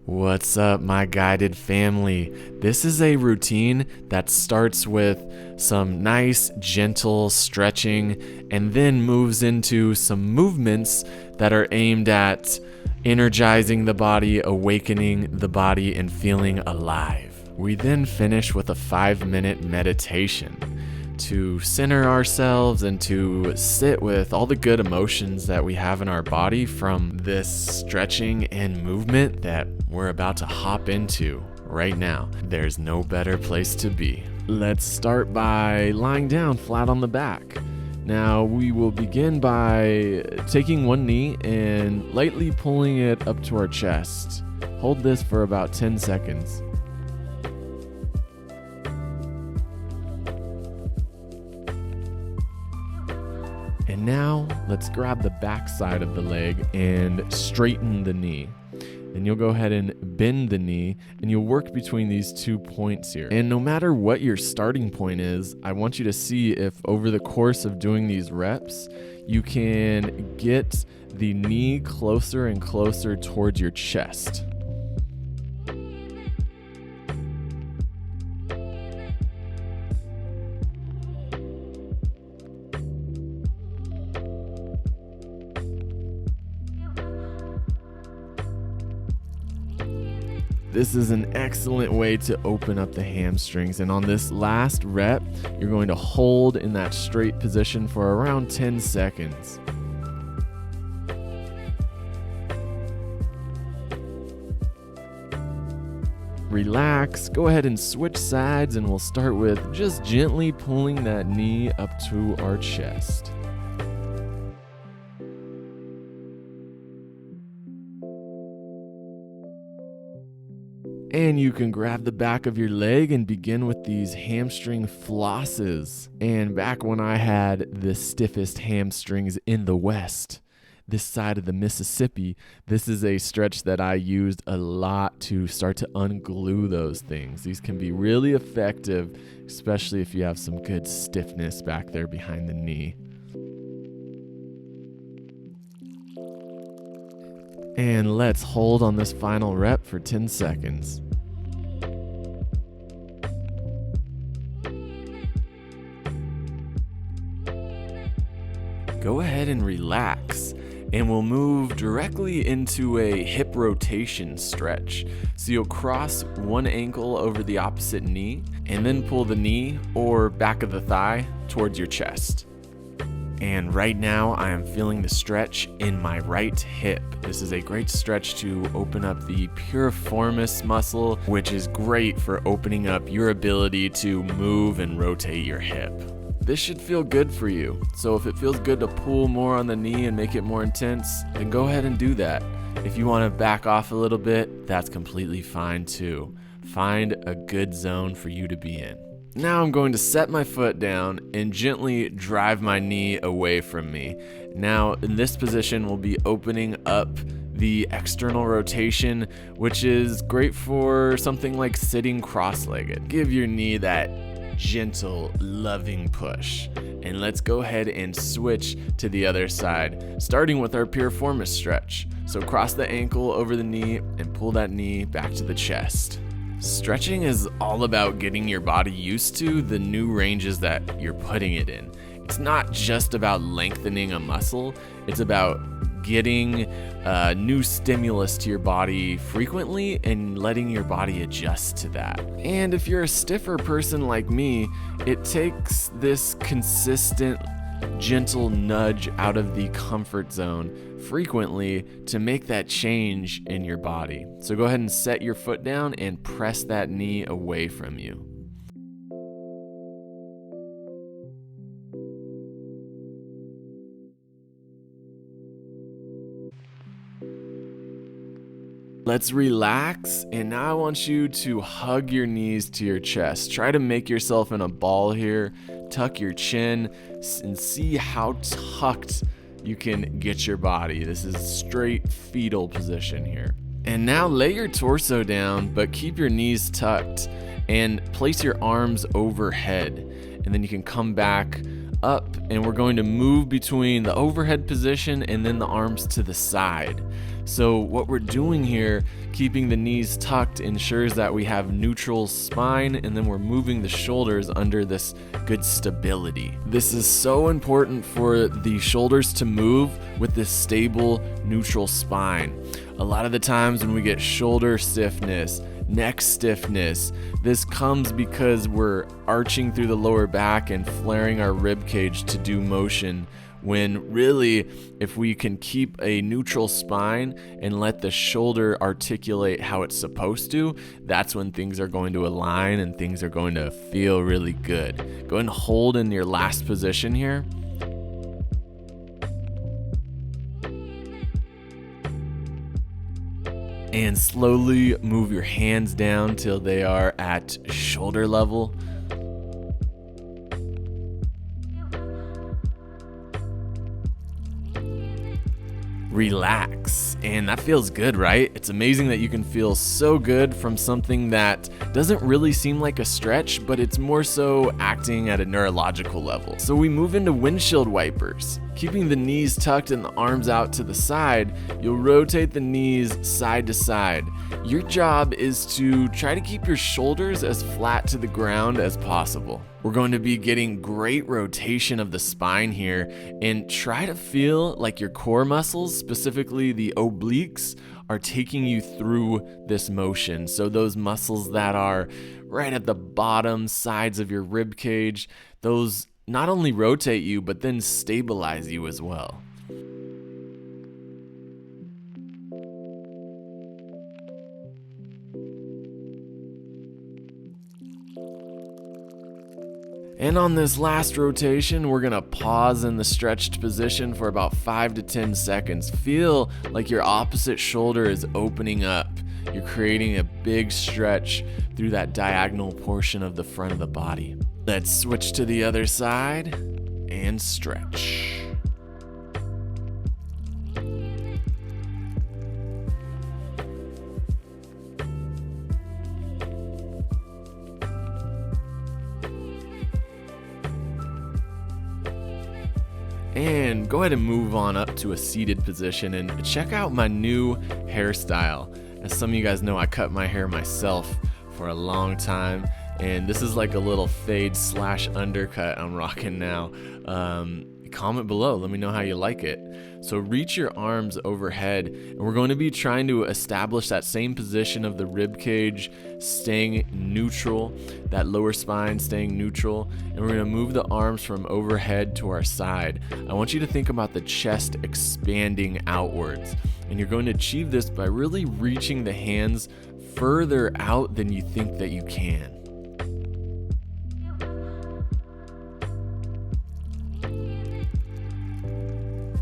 What's up, my guided family? This is a routine that starts with some nice, gentle stretching and then moves into some movements that are aimed at energizing the body, awakening the body, and feeling alive. We then finish with a 5-minute meditation to center ourselves and to sit with all the good emotions that we have in our body from this stretching and movement that we're about to hop into right now. There's no better place to be. Let's start by lying down flat on the back. Now we will begin by taking one knee and lightly pulling it up to our chest. Hold this for about 10 seconds. And now let's grab the back side of the leg and straighten the knee. Then you'll go ahead and bend the knee and you'll work between these 2 points here. And no matter what your starting point is, I want you to see if over the course of doing these reps, you can get the knee closer and closer towards your chest. This is an excellent way to open up the hamstrings, and on this last rep, you're going to hold in that straight position for around 10 seconds. Relax, go ahead and switch sides, and we'll start with just gently pulling that knee up to our chest. And you can grab the back of your leg and begin with these hamstring flosses. And back when I had the stiffest hamstrings in the West, this side of the Mississippi, this is a stretch that I used a lot to start to unglue those things. These can be really effective, especially if you have some good stiffness back there behind the knee. And let's hold on this final rep for 10 seconds. Go ahead and relax, and we'll move directly into a hip rotation stretch. So you'll cross one ankle over the opposite knee, and then pull the knee or back of the thigh towards your chest. And right now I am feeling the stretch in my right hip. This is a great stretch to open up the piriformis muscle, which is great for opening up your ability to move and rotate your hip. This should feel good for you. So if it feels good to pull more on the knee and make it more intense, then go ahead and do that. If you want to back off a little bit, that's completely fine too. Find a good zone for you to be in. Now I'm going to set my foot down and gently drive my knee away from me. Now in this position, we'll be opening up the external rotation, which is great for something like sitting cross-legged. Give your knee that gentle, loving push. And let's go ahead and switch to the other side, starting with our Piriformis stretch. So cross the ankle over the knee and pull that knee back to the chest. Stretching is all about getting your body used to the new ranges that you're putting it in. It's not just about lengthening a muscle, it's about getting new stimulus to your body frequently and letting your body adjust to that. And if you're a stiffer person like me, it takes this consistent, gentle nudge out of the comfort zone frequently to make that change in your body. So go ahead and set your foot down and press that knee away from you. Let's relax, and now I want you to hug your knees to your chest. Try to make yourself in a ball here, tuck your chin, and see how tucked you can get your body. This is straight fetal position here. And now lay your torso down, but keep your knees tucked and place your arms overhead. And then you can come back up, and we're going to move between the overhead position and then the arms to the side. So what we're doing here, keeping the knees tucked, ensures that we have neutral spine, and then we're moving the shoulders under this good stability. This is so important for the shoulders to move with this stable, neutral spine. A lot of the times when we get shoulder stiffness, neck stiffness, this comes because we're arching through the lower back and flaring our rib cage to do motion, when really, if we can keep a neutral spine and let the shoulder articulate how it's supposed to, that's when things are going to align and things are going to feel really good. Go ahead and hold in your last position here. And slowly move your hands down till they are at shoulder level. Relax, and that feels good, right? It's amazing that you can feel so good from something that doesn't really seem like a stretch, but it's more so acting at a neurological level. So we move into windshield wipers. Keeping the knees tucked and the arms out to the side, you'll rotate the knees side to side. Your job is to try to keep your shoulders as flat to the ground as possible. We're going to be getting great rotation of the spine here, and try to feel like your core muscles, specifically the obliques, are taking you through this motion. So those muscles that are right at the bottom sides of your rib cage, those not only rotate you, but then stabilize you as well. And on this last rotation, we're gonna pause in the stretched position for about 5 to 10 seconds. Feel like your opposite shoulder is opening up. You're creating a big stretch through that diagonal portion of the front of the body. Let's switch to the other side and stretch. And go ahead and move on up to a seated position and check out my new hairstyle. As some of you guys know, I cut my hair myself for a long time, and this is like a little fade / undercut I'm rocking now. Comment below, let me know how you like it. So reach your arms overhead, and we're going to be trying to establish that same position of the rib cage staying neutral, that lower spine staying neutral, and we're going to move the arms from overhead to our side. I want you to think about the chest expanding outwards, and you're going to achieve this by really reaching the hands further out than you think that you can.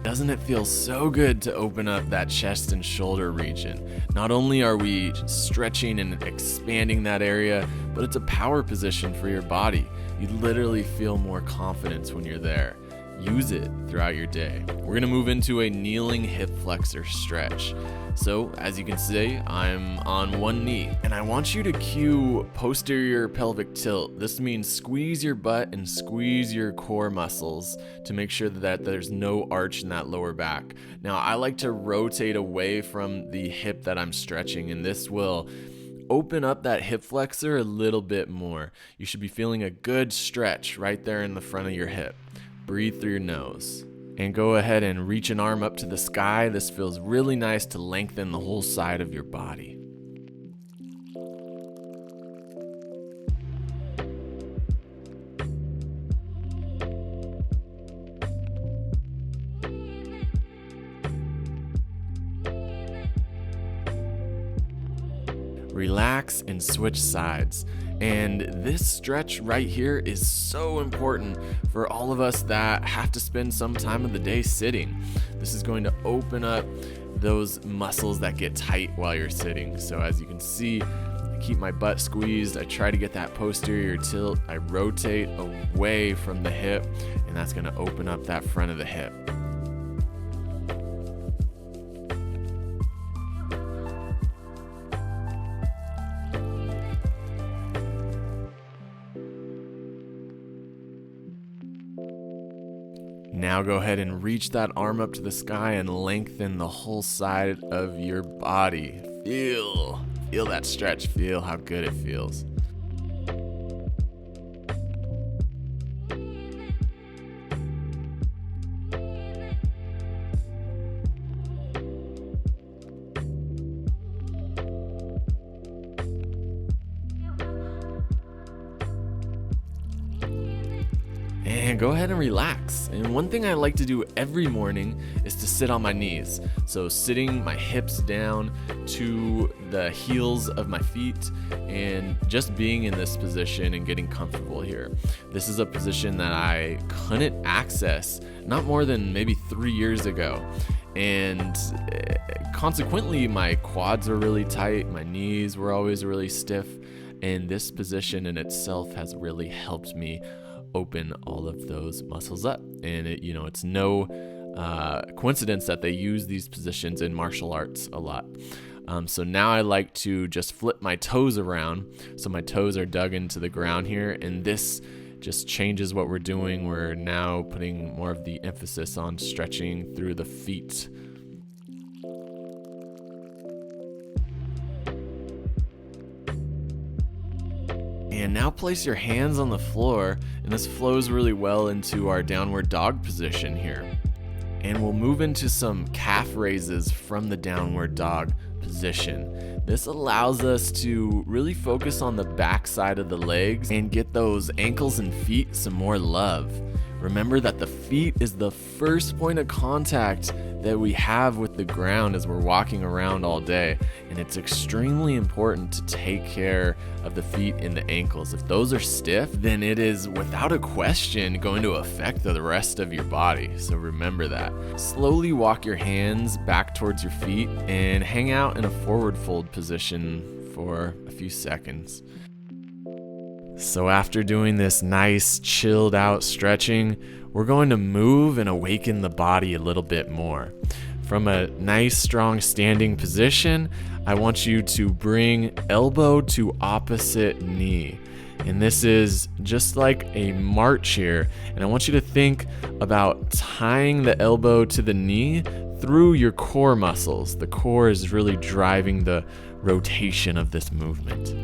Doesn't it feel so good to open up that chest and shoulder region? Not only are we stretching and expanding that area, but it's a power position for your body. You literally feel more confidence when you're there. Use it throughout your day. We're gonna move into a kneeling hip flexor stretch. So as you can see, I'm on one knee, and I want you to cue posterior pelvic tilt. This means squeeze your butt and squeeze your core muscles to make sure that there's no arch in that lower back. Now I like to rotate away from the hip that I'm stretching, and this will open up that hip flexor a little bit more. You should be feeling a good stretch right there in the front of your hip. Breathe through your nose. And go ahead and reach an arm up to the sky. This feels really nice to lengthen the whole side of your body. Relax and switch sides. And this stretch right here is so important for all of us that have to spend some time of the day sitting. This is going to open up those muscles that get tight while you're sitting. So as you can see, I keep my butt squeezed. I try to get that posterior tilt. I rotate away from the hip, and that's going to open up that front of the hip. Now go ahead and reach that arm up to the sky and lengthen the whole side of your body. Feel that stretch. Feel how good it feels. And go ahead and relax. And one thing I like to do every morning is to sit on my knees. So sitting my hips down to the heels of my feet and just being in this position and getting comfortable here. This is a position that I couldn't access not more than maybe 3 years ago. And consequently, my quads were really tight, my knees were always really stiff, and this position in itself has really helped me open all of those muscles up. And it's no coincidence that they use these positions in martial arts a lot. So now I like to just flip my toes around so my toes are dug into the ground here, and this just changes what we're doing. We're now putting more of the emphasis on stretching through the feet. And now place your hands on the floor, and this flows really well into our downward dog position here. And we'll move into some calf raises from the downward dog position. This allows us to really focus on the back side of the legs and get those ankles and feet some more love. Remember that the feet is the first point of contact that we have with the ground as we're walking around all day, and it's extremely important to take care of the feet and the ankles. If those are stiff, then it is without a question going to affect the rest of your body, so remember that. Slowly walk your hands back towards your feet and hang out in a forward fold position for a few seconds. So after doing this nice chilled out stretching, we're going to move and awaken the body a little bit more. From a nice strong standing position, I want you to bring elbow to opposite knee. And this is just like a march here. And I want you to think about tying the elbow to the knee through your core muscles. The core is really driving the rotation of this movement.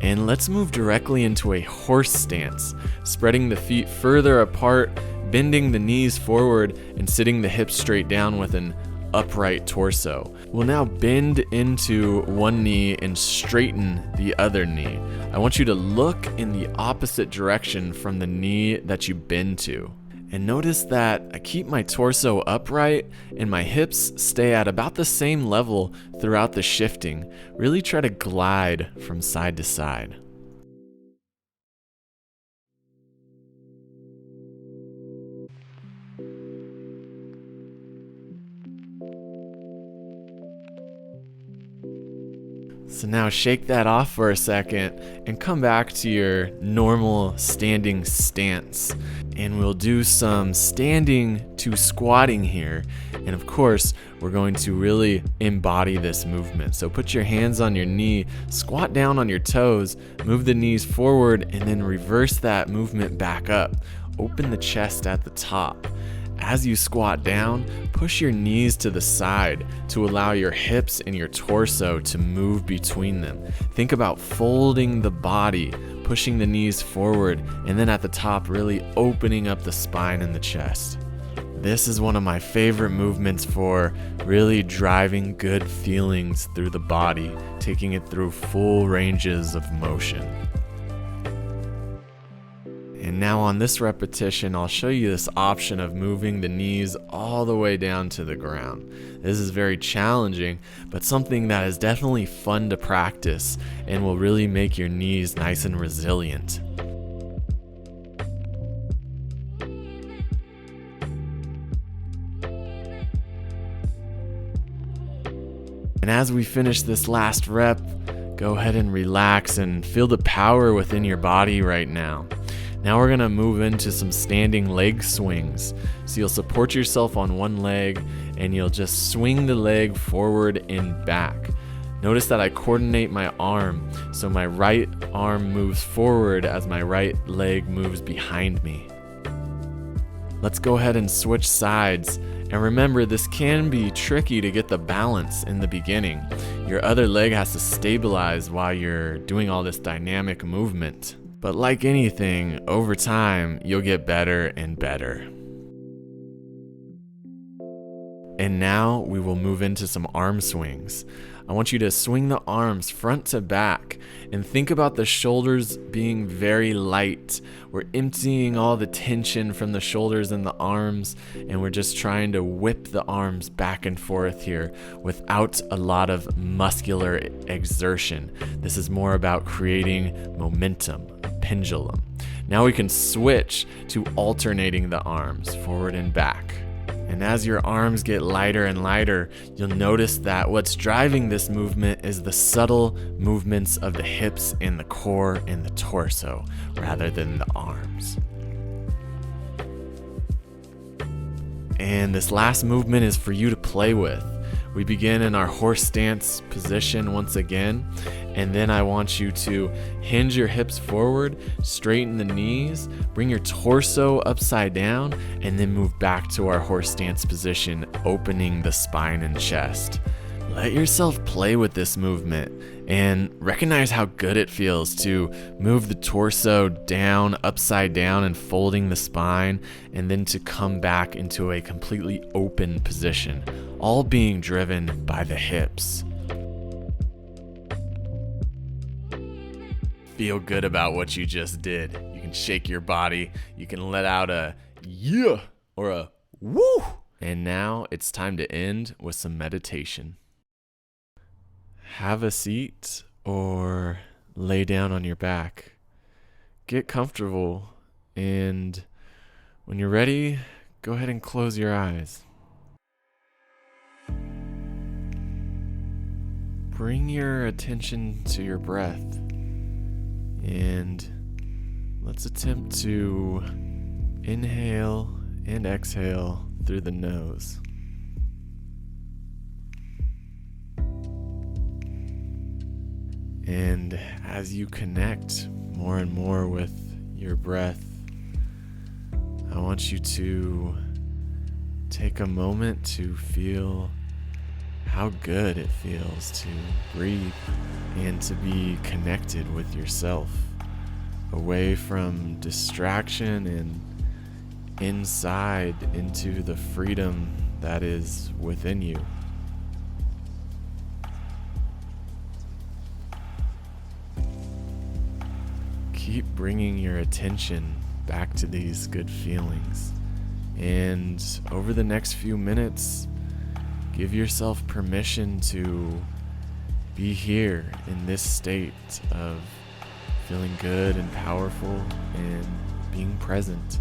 And let's move directly into a horse stance, spreading the feet further apart, bending the knees forward, and sitting the hips straight down with an upright torso. We'll now bend into one knee and straighten the other knee. I want you to look in the opposite direction from the knee that you bend to. And notice that I keep my torso upright and my hips stay at about the same level throughout the shifting. Really try to glide from side to side. So now shake that off for a second and come back to your normal standing stance. And we'll do some standing to squatting here. And of course, we're going to really embody this movement. So put your hands on your knee, squat down on your toes, move the knees forward, and then reverse that movement back up. Open the chest at the top. As you squat down, push your knees to the side to allow your hips and your torso to move between them. Think about folding the body, pushing the knees forward, and then at the top, really opening up the spine and the chest. This is one of my favorite movements for really driving good feelings through the body, taking it through full ranges of motion. And now on this repetition, I'll show you this option of moving the knees all the way down to the ground. This is very challenging, but something that is definitely fun to practice and will really make your knees nice and resilient. And as we finish this last rep, go ahead and relax and feel the power within your body right now. Now we're gonna move into some standing leg swings. So you'll support yourself on one leg and you'll just swing the leg forward and back. Notice that I coordinate my arm, so my right arm moves forward as my right leg moves behind me. Let's go ahead and switch sides. And remember, this can be tricky to get the balance in the beginning. Your other leg has to stabilize while you're doing all this dynamic movement. But like anything, over time, you'll get better and better. And now we will move into some arm swings. I want you to swing the arms front to back and think about the shoulders being very light. We're emptying all the tension from the shoulders and the arms, and we're just trying to whip the arms back and forth here without a lot of muscular exertion. This is more about creating momentum, a pendulum. Now we can switch to alternating the arms forward and back. And as your arms get lighter and lighter, you'll notice that what's driving this movement is the subtle movements of the hips and the core and the torso, rather than the arms. And this last movement is for you to play with. We begin in our horse stance position once again, and then I want you to hinge your hips forward, straighten the knees, bring your torso upside down, and then move back to our horse stance position, opening the spine and chest. Let yourself play with this movement and recognize how good it feels to move the torso down, upside down, and folding the spine, and then to come back into a completely open position, all being driven by the hips. Feel good about what you just did. You can shake your body. You can let out a yeah or a woo. And now it's time to end with some meditation. Have a seat or lay down on your back. Get comfortable, and when you're ready, go ahead and close your eyes. Bring your attention to your breath, and let's attempt to inhale and exhale through the nose. And as you connect more and more with your breath, I want you to take a moment to feel how good it feels to breathe and to be connected with yourself, away from distraction and inside into the freedom that is within you. Keep bringing your attention back to these good feelings. And over the next few minutes, give yourself permission to be here in this state of feeling good and powerful and being present.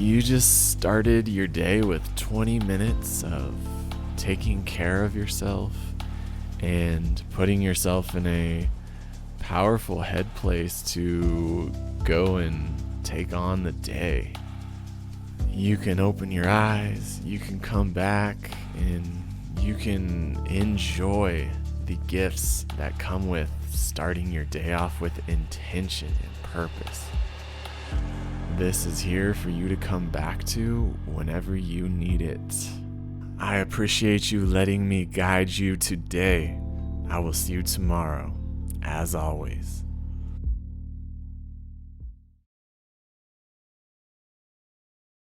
You just started your day with 20 minutes of taking care of yourself and putting yourself in a powerful head place to go and take on the day. You can open your eyes, you can come back, and you can enjoy the gifts that come with starting your day off with intention and purpose. This is here for you to come back to whenever you need it. I appreciate you letting me guide you today. I will see you tomorrow, as always.